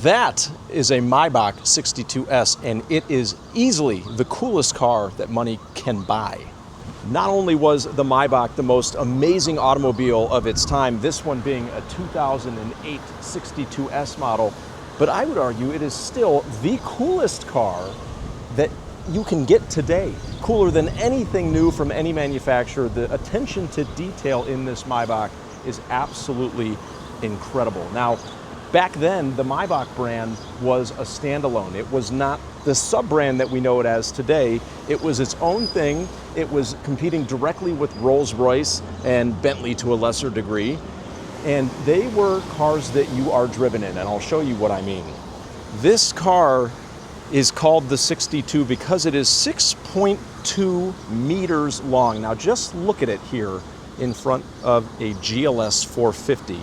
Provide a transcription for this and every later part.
That is a Maybach 62S, and it is easily the coolest car that money can buy. Not only was the Maybach the most amazing automobile of its time, this one being a 2008 62S model, but I would argue it is still the coolest car that you can get today. Cooler than anything new from any manufacturer. The attention to detail in this Maybach is absolutely incredible. Now, back then, the Maybach brand was a standalone. It was not the sub-brand that we know it as today. It was its own thing. It was competing directly with Rolls-Royce and Bentley to a lesser degree. And they were cars that you are driven in, and I'll show you what I mean. This car is called the 62 because it is 6.2 meters long. Now just look at it here in front of a GLS 450.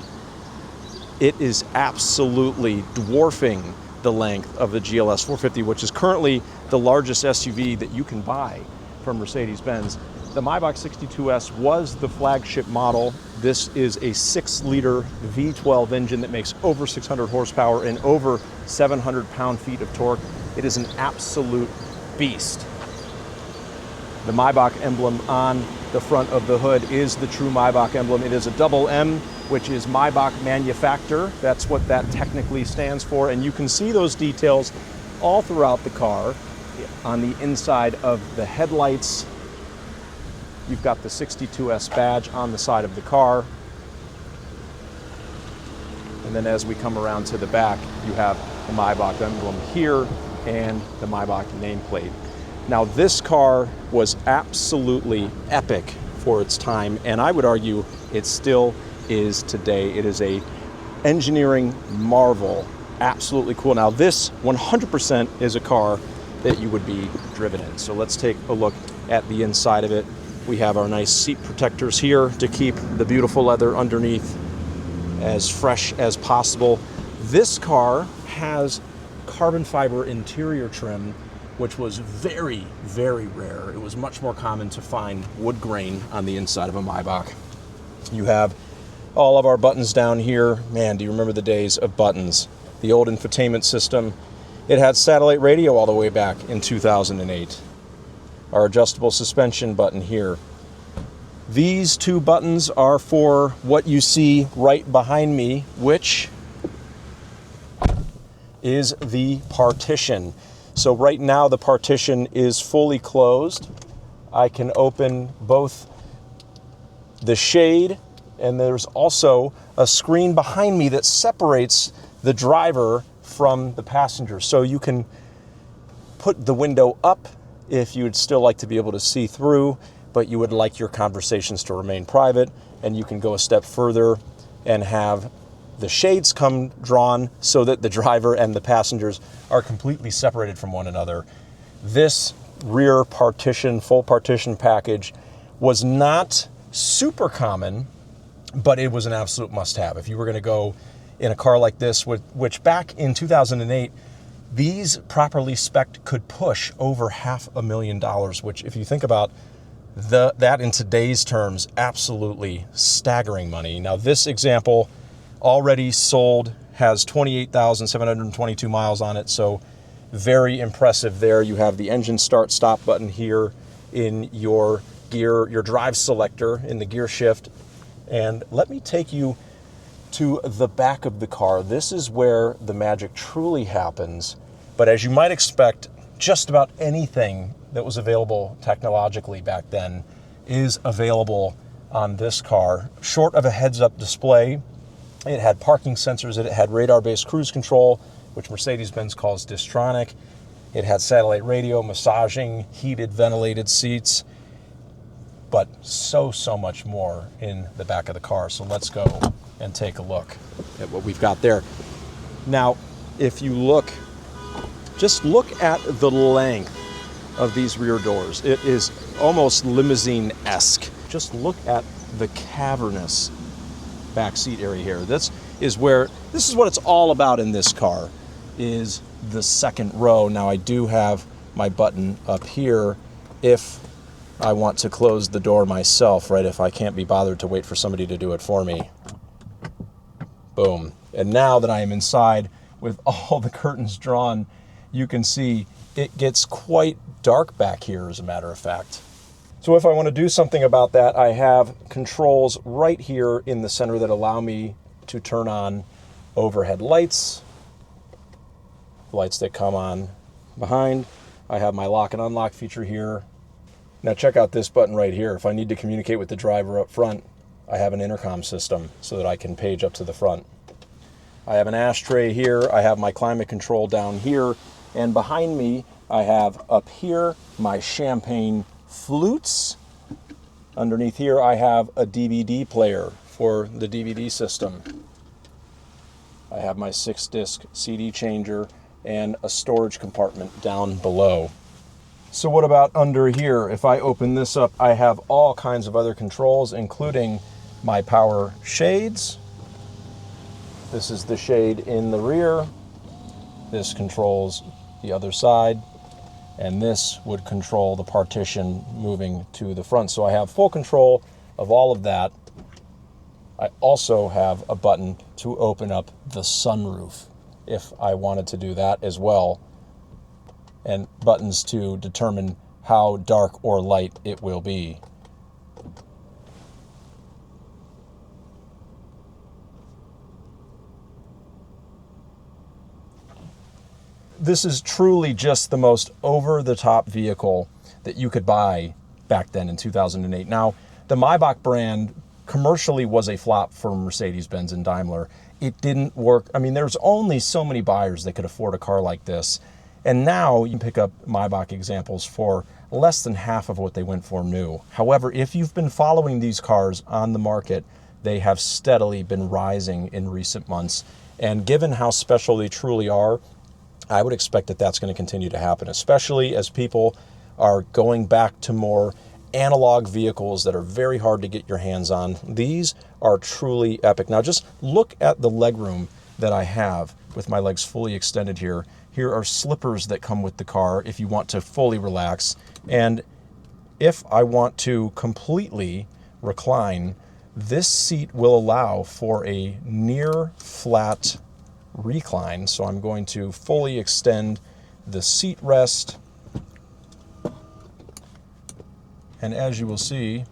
It is absolutely dwarfing the length of the GLS 450, which is currently the largest SUV that you can buy from Mercedes-Benz. The Maybach 62S was the flagship model. This is a 6-liter V12 engine that makes over 600 horsepower and over 700 pound-feet of torque. It is an absolute beast. The Maybach emblem on the front of the hood is the true Maybach emblem. It is a double M, which is Maybach Manufacturer. That's what that technically stands for. And you can see those details all throughout the car. On the inside of the headlights, you've got the 62S badge on the side of the car. And then as we come around to the back, you have the Maybach emblem here and the Maybach nameplate. Now this car was absolutely epic for its time, and I would argue it still is today. It is a engineering marvel, absolutely cool. Now this 100% is a car that you would be driven in. So let's take a look at the inside of it. We have our nice seat protectors here to keep the beautiful leather underneath as fresh as possible. This car has carbon fiber interior trim, which was very, very rare. It was much more common to find wood grain on the inside of a Maybach. You have all of our buttons down here. Man, do you remember the days of buttons? The old infotainment system. It had satellite radio all the way back in 2008. Our adjustable suspension button here. These two buttons are for what you see right behind me, which is the partition. So right now the partition is fully closed. I can open both the shade, and there's also a screen behind me that separates the driver from the passenger. So you can put the window up if you would still like to be able to see through, but you would like your conversations to remain private, and you can go a step further and have the shades come drawn so that the driver and the passengers are completely separated from one another. This rear partition, full partition package was not super common, but it was an absolute must-have. If you were going to go in a car like this, which back in 2008, these properly spec'd could push over $500,000, which if you think about that in today's terms, absolutely staggering money. Now this example already sold, has 28,722 miles on it, so very impressive there. You have the engine start stop button here in your gear, your drive selector in the gear shift. And let me take you to the back of the car. This is where the magic truly happens. But as you might expect, just about anything that was available technologically back then is available on this car. Short of a heads-up display, it had parking sensors, it had radar-based cruise control, which Mercedes-Benz calls Distronic. It had satellite radio, massaging, heated, ventilated seats, but so much more in the back of the car. So let's go and take a look at what we've got there. Now, if you look, just look at the length of these rear doors. It is almost limousine-esque. Just look at the cavernous back seat area here. This is what it's all about in this car, is the second row. Now I do have my button up here if I want to close the door myself, right? If I can't be bothered to wait for somebody to do it for me. Boom. And now that I am inside, with all the curtains drawn, you can see it gets quite dark back here, as a matter of fact. So if I want to do something about that, I have controls right here in the center that allow me to turn on overhead lights, lights that come on behind. I have my lock and unlock feature here. Now check out this button right here. If I need to communicate with the driver up front, I have an intercom system so that I can page up to the front. I have an ashtray here. I have my climate control down here. And behind me, I have up here my champagne flutes. Underneath here, I have a DVD player for the DVD system. I have my 6-disc CD changer and a storage compartment down below. So what about under here? If I open this up, I have all kinds of other controls, including my power shades. This is the shade in the rear. This controls the other side. And this would control the partition moving to the front. So I have full control of all of that. I also have a button to open up the sunroof if I wanted to do that as well, and buttons to determine how dark or light it will be. This is truly just the most over-the-top vehicle that you could buy back then in 2008. Now, the Maybach brand commercially was a flop for Mercedes-Benz and Daimler. It didn't work. I mean, there's only so many buyers that could afford a car like this. And now you can pick up Maybach examples for less than half of what they went for new. However, if you've been following these cars on the market, they have steadily been rising in recent months. And given how special they truly are, I would expect that that's going to continue to happen, especially as people are going back to more analog vehicles that are very hard to get your hands on. These are truly epic. Now just look at the legroom that I have with my legs fully extended here. Here are slippers that come with the car if you want to fully relax. And if I want to completely recline, this seat will allow for a near flat recline. So I'm going to fully extend the seat rest. And as you will see,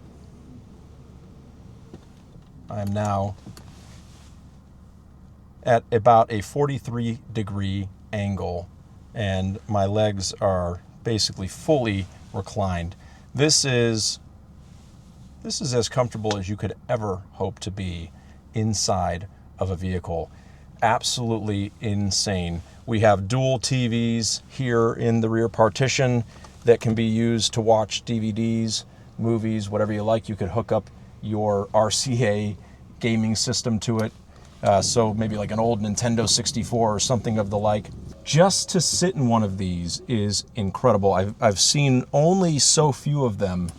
I'm now at about a 43-degree angle, and my legs are basically fully reclined. This is as comfortable as you could ever hope to be inside of a vehicle. Absolutely insane. We have dual TVs here in the rear partition that can be used to watch DVDs, movies, whatever you like. You could hook up your RCA gaming system to it. So maybe like an old Nintendo 64 or something of the like. Just to sit in one of these is incredible. I've seen only so few of them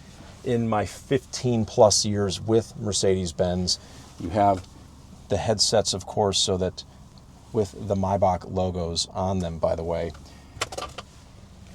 in my 15 plus years with Mercedes-Benz. You have the headsets, of course, so that with the Maybach logos on them, by the way.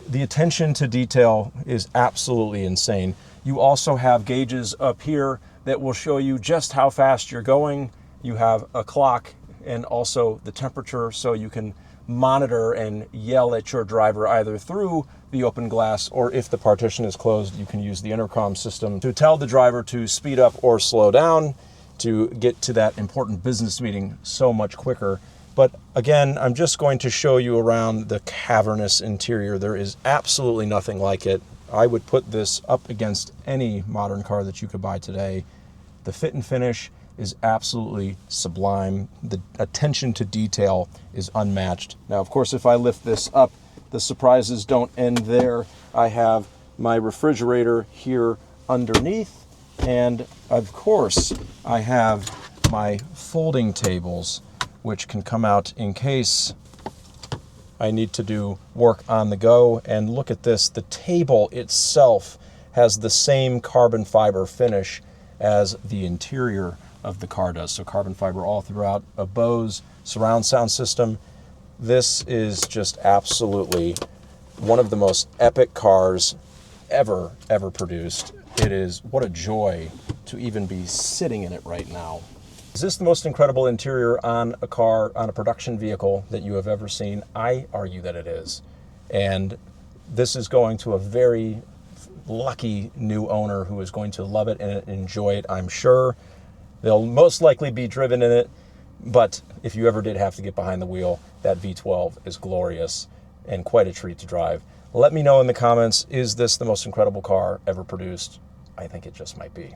The attention to detail is absolutely insane. You also have gauges up here that will show you just how fast you're going. You have a clock and also the temperature, so you can monitor and yell at your driver either through the open glass, or if the partition is closed, you can use the intercom system to tell the driver to speed up or slow down to get to that important business meeting so much quicker. But again, I'm just going to show you around the cavernous interior. There is absolutely nothing like it. I would put this up against any modern car that you could buy today. The fit and finish is absolutely sublime. The attention to detail is unmatched. Now, of course, if I lift this up, the surprises don't end there. I have my refrigerator here underneath, and of course, I have my folding tables, which can come out in case I need to do work on the go. And look at this, the table itself has the same carbon fiber finish as the interior of the car does. So carbon fiber all throughout, a Bose surround sound system. This is just absolutely one of the most epic cars ever produced. It is, what a joy to even be sitting in it right now. Is this the most incredible interior on a car, on a production vehicle that you have ever seen? I argue that it is. And this is going to a very lucky new owner who is going to love it and enjoy it, I'm sure. They'll most likely be driven in it, but if you ever did have to get behind the wheel, that V12 is glorious and quite a treat to drive. Let me know in the comments, is this the most incredible car ever produced? I think it just might be.